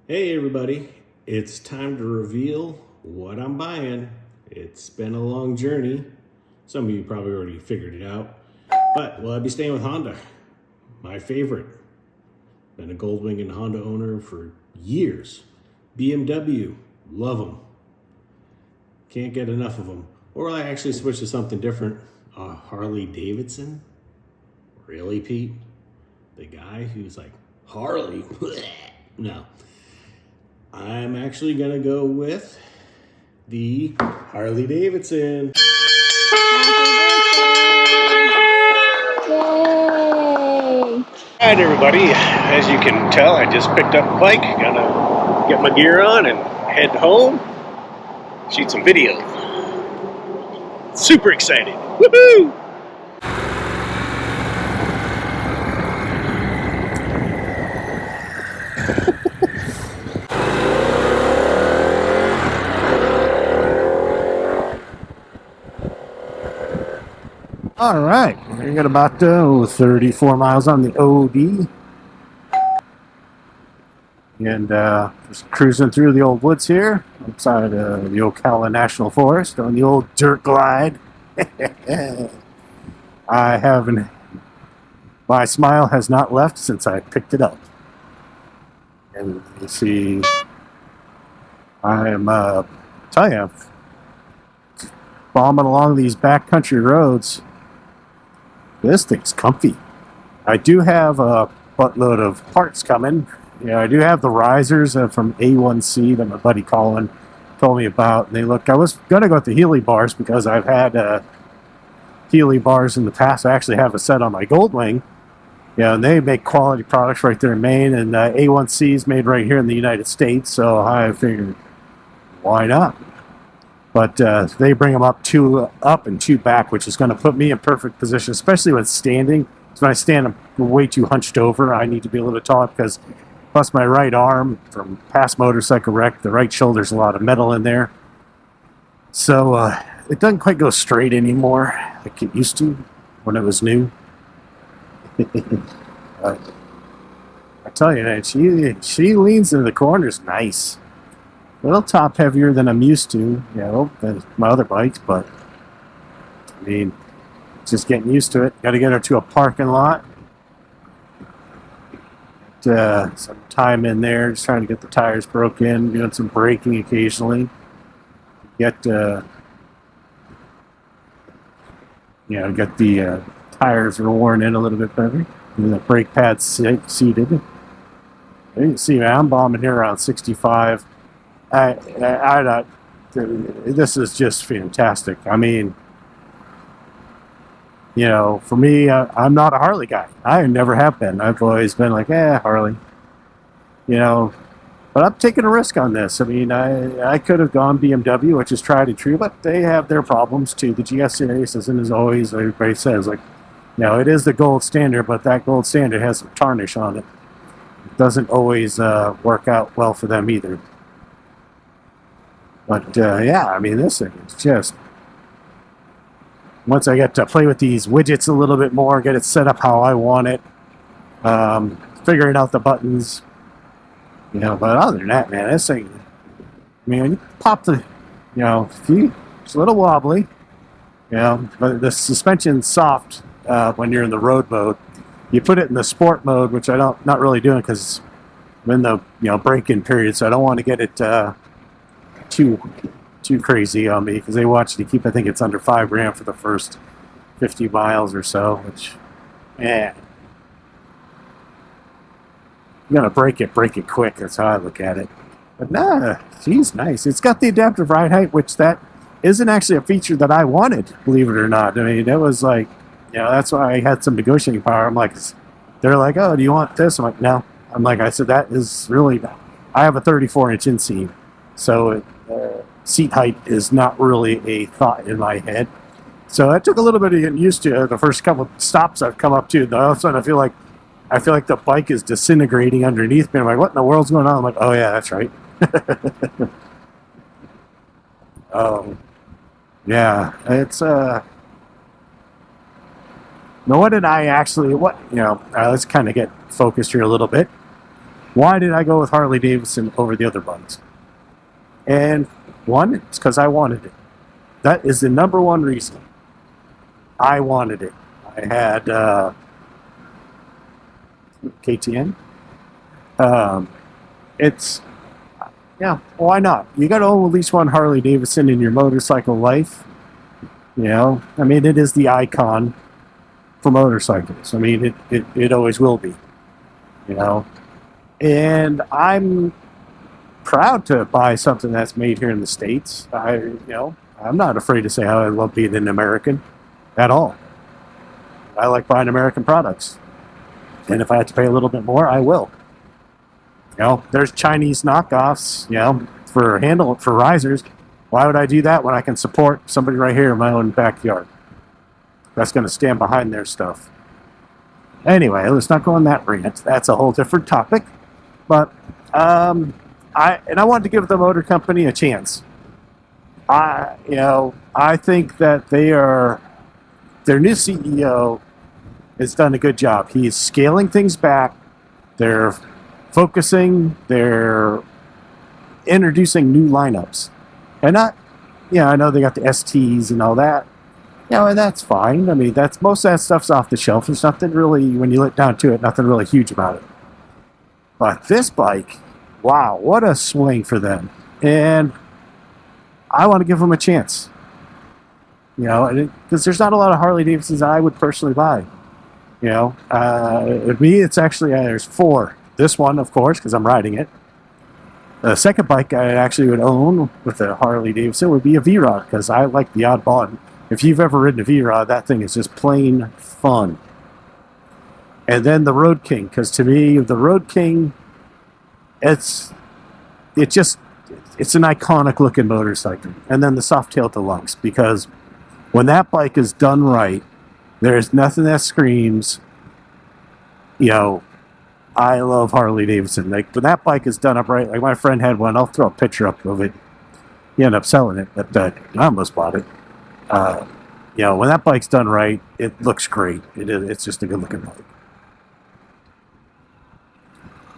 Hey everybody, it's time to reveal what I'm buying. It's been a long journey. Some of you probably already figured it out. But will I be staying with Honda? My favorite. Been a Goldwing and Honda owner for years. BMW, love them. Can't get enough of them. Or will I actually switch to something different? Harley Davidson? Really, Pete? The guy who's like, Harley? No. I'm actually gonna go with the Harley Davidson. Yay! Alright everybody, as you can tell, I just picked up a bike, gonna get my gear on and head home, shoot some video. Super excited, woohoo! All right, we got about 34 miles on the OD, and just cruising through the old woods here outside the Ocala National Forest on the old dirt glide. I haven't. My smile has not left since I picked it up, and you see, I am tell you, bombing along these backcountry roads. This thing's comfy. I do have a buttload of parts coming. I do have the risers from A1C that my buddy Colin told me about. And they look, I was going to go with the Healy bars because I've had Healy bars in the past. I actually have a set on my Goldwing. And they make quality products right there in Maine. And A1C is made right here in the United States. So I figured, why not? But they bring them up two up and two back, which is going to put me in perfect position, especially when standing. So when I stand, I'm way too hunched over. I need to be a little bit taller because, plus my right arm from past motorcycle wreck, the right shoulder's a lot of metal in there. So it doesn't quite go straight anymore like it used to when it was new. I tell you, man, she leans into the corners nice. A little top heavier than I'm used to, than my other bikes, but I mean, just getting used to it. Got to get her to a parking lot. Some time in there, just trying to get the tires broken, doing some braking occasionally. Get the tires are worn in a little bit better. And the brake pads seated. You can see, man, I'm bombing here around 65. This is just fantastic. I mean, for me, I'm not a Harley guy. I never have been. I've always been like, Harley. But I'm taking a risk on this. I mean, I could have gone BMW, which is tried and true, but they have their problems too. The GS Series isn't as always, everybody says, like, it is the gold standard, but that gold standard has some tarnish on it. It doesn't always work out well for them either. But I mean, this thing is just, once I get to play with these widgets a little bit more, get it set up how I want it, figuring out the buttons, but other than that, man, this thing, I mean, when you pop the, it's a little wobbly, but the suspension's soft when you're in the road mode. You put it in the sport mode, which not really doing because I'm in the, break-in period, so I don't want to get it too crazy on me because they want you to keep, I think it's under 5 grand for the first 50 miles or so, which, you gotta break it quick. That's how I look at it. But nah, she's nice. It's got the adaptive ride height, which that isn't actually a feature that I wanted, believe it or not. I mean, it was like, that's why I had some negotiating power. I'm like, they're like, oh, do you want this? I'm like, no. I'm like, I said, that is really, I have a 34-inch inseam, so seat height is not really a thought in my head. So it took a little bit of getting used to the first couple of stops I've come up to. All of a sudden, I feel like the bike is disintegrating underneath me. I'm like, what in the world's going on? I'm like, oh yeah, that's right. Yeah, it's now what did I actually, let's kind of get focused here a little bit. Why did I go with Harley Davidson over the other bikes? And one, it's because I wanted it. That is the number one reason. I wanted it. I had KTM. It's, yeah, why not? You got to own at least one Harley Davidson in your motorcycle life. You know, I mean, it is the icon for motorcycles. I mean, it always will be. You know, and I'm proud to buy something that's made here in the States. I'm not afraid to say how I love being an American at all. I like buying American products. And if I have to pay a little bit more, I will. You know, there's Chinese knockoffs, you know, for risers. Why would I do that when I can support somebody right here in my own backyard that's going to stand behind their stuff? Anyway, let's not go on that rant. That's a whole different topic. But I wanted to give the motor company a chance. I think that their new CEO has done a good job. He's scaling things back. They're focusing. They're introducing new lineups. And I know they got the STs and all that. And that's fine. I mean, most of that stuff's off the shelf. There's nothing really, when you look down to it, nothing really huge about it. But this bike, wow, what a swing for them. And I want to give them a chance. You know, because there's not a lot of Harley Davidsons I would personally buy. You know, with me, it's actually, there's 4. This one, of course, because I'm riding it. The second bike I actually would own with a Harley Davidson would be a V-Rod, because I like the oddball. If you've ever ridden a V-Rod, that thing is just plain fun. And then the Road King, because to me, the Road King, it's an iconic looking motorcycle. And then the Softail Deluxe, because when that bike is done right, there's nothing that screams, you know, I love Harley Davidson. Like, when that bike is done up right, like my friend had one, I'll throw a picture up of it. He ended up selling it, but I almost bought it. You know, when that bike's done right, it looks great. It's just a good looking bike.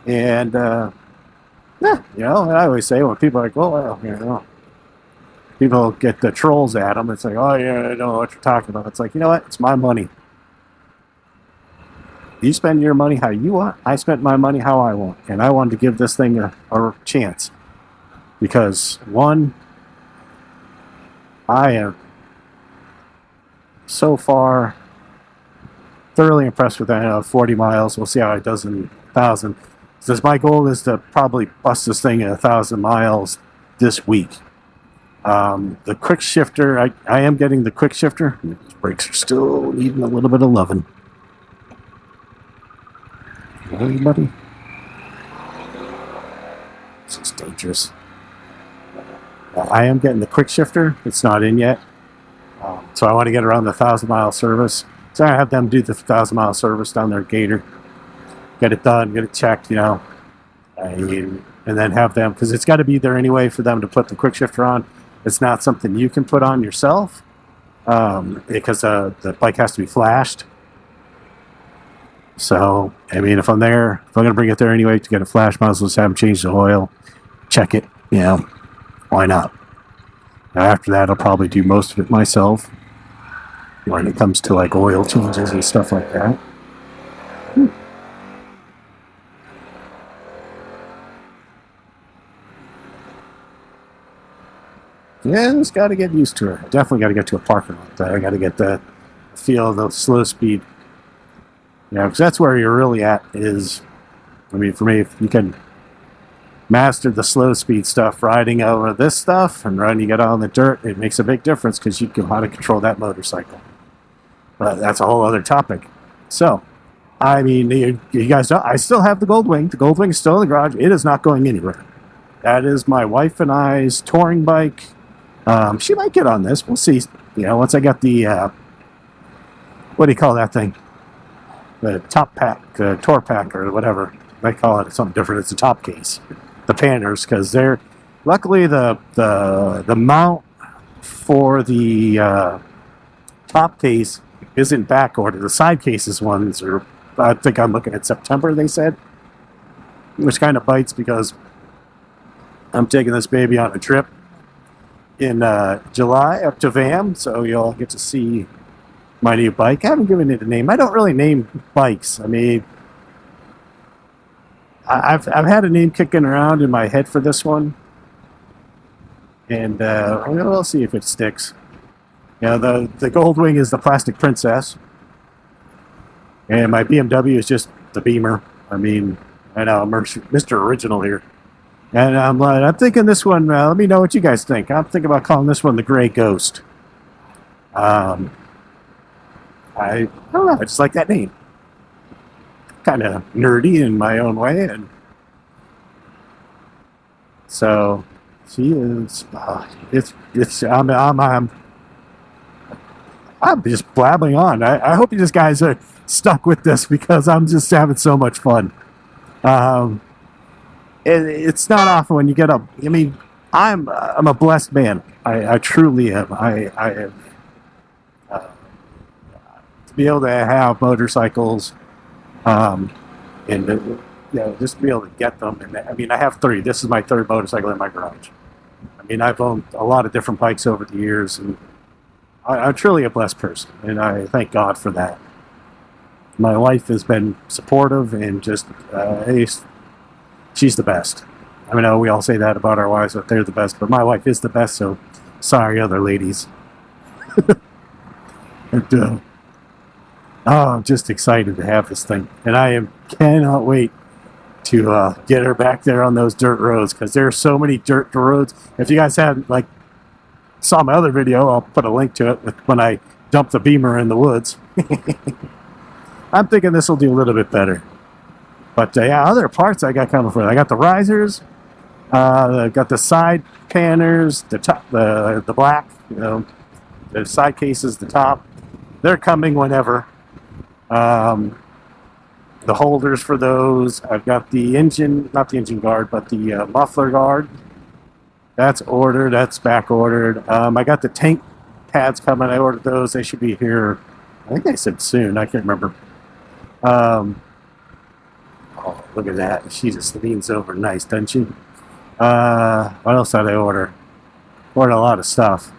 And, yeah, you know, and I always say when people are like, well, you know, people get the trolls at them. It's like, oh, yeah, I don't know what you're talking about. It's like, you know what? It's my money. You spend your money how you want. I spent my money how I want. And I wanted to give this thing a chance. Because, one, I am so far thoroughly impressed with that 40 miles. We'll see how it does in 1,000. Because my goal is to probably bust this thing at 1,000 miles this week. The quick shifter, I am getting the quick shifter. These brakes are still needing a little bit of loving. Anybody? This is dangerous. I am getting the quick shifter. It's not in yet. So I want to get around the 1,000-mile service. So I have them do the 1,000-mile service down there at Gator. Get it done, get it checked, you know. And then have them, because it's got to be there anyway for them to put the quick shifter on. It's not something you can put on yourself because the bike has to be flashed. So, I mean, if I'm going to bring it there anyway to get a flash, might as well just have them change the oil, check it, you know, why not? Now, after that, I'll probably do most of it myself when it comes to like oil changes and stuff like that. Yeah, just got to get used to it. Definitely got to get to a parking lot. I got to get the feel of the slow speed. Yeah, because that's where you're really at is, I mean, for me, if you can master the slow speed stuff, riding over this stuff, and when you get on the dirt, it makes a big difference because you know how to control that motorcycle. But that's a whole other topic. So, I mean, you guys know, I still have the Goldwing. The Goldwing is still in the garage. It is not going anywhere. That is my wife and I's touring bike. She might get on this. We'll see. You know, once I got the, what do you call that thing? The top pack, tour pack, or whatever. They call it something different. It's a top case. The Panners, because they're, luckily the mount for the top case isn't back ordered. The side cases ones are, I think I'm looking at September, they said. which kind of bites because I'm taking this baby on a trip in July up to VAM, so you'll get to see my new bike. I haven't given it a name. I don't really name bikes. I mean, I've had a name kicking around in my head for this one, and we'll see if it sticks. Yeah, the Goldwing is the Plastic Princess, and my BMW is just the Beamer. I mean, I know I'm Mr. Original here. And I'm thinking this one, let me know what you guys think. I'm thinking about calling this one the Gray Ghost. I don't know, I just like that name. Kind of nerdy in my own way. And so she is, I'm just blabbing on. I hope you guys are stuck with this because I'm just having so much fun. It's not often when you get up. I mean, I'm a blessed man. I truly am. I am. To be able to have motorcycles, and just to be able to get them. And I mean, I have 3. This is my 3rd motorcycle in my garage. I mean, I've owned a lot of different bikes over the years, and I'm truly a blessed person, and I thank God for that. My wife has been supportive and just she's the best. I mean, we all say that about our wives, that they're the best, but my wife is the best, so sorry, other ladies. And, I'm just excited to have this thing. And cannot wait to get her back there on those dirt roads, because there are so many dirt roads. If you guys haven't, saw my other video, I'll put a link to it when I dump the Beamer in the woods. I'm thinking this will do a little bit better. But yeah, other parts I got coming for it. I got the risers, I got the side panners, the top, the black, the side cases, the top. They're coming whenever. The holders for those. I've got the engine, not the engine guard, but the muffler guard. That's ordered. That's back ordered. I got the tank pads coming. I ordered those. They should be here. I think I said soon. I can't remember. Oh, look at that. She just leans over nice, doesn't she? What else did I order? Ordered a lot of stuff.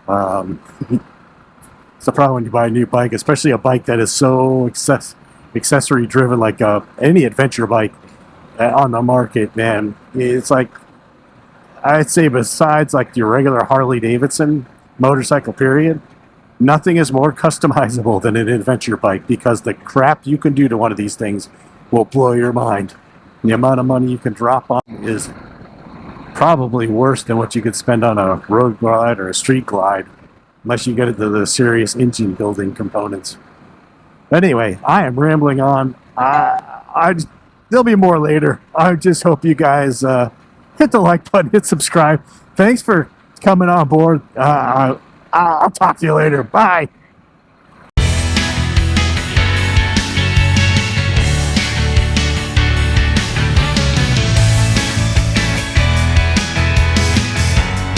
It's the problem when you buy a new bike, especially a bike that is so accessory driven, like any adventure bike on the market, man. It's like, I'd say besides like your regular Harley Davidson motorcycle period, nothing is more customizable than an adventure bike, because the crap you can do to one of these things will blow your mind. The amount of money you can drop on is probably worse than what you could spend on a road glide or a street glide, unless you get into the serious engine building components. But anyway, I am rambling on. There'll be more later. I just hope you guys hit the like button, hit subscribe. Thanks for coming on board. I'll talk to you later. Bye.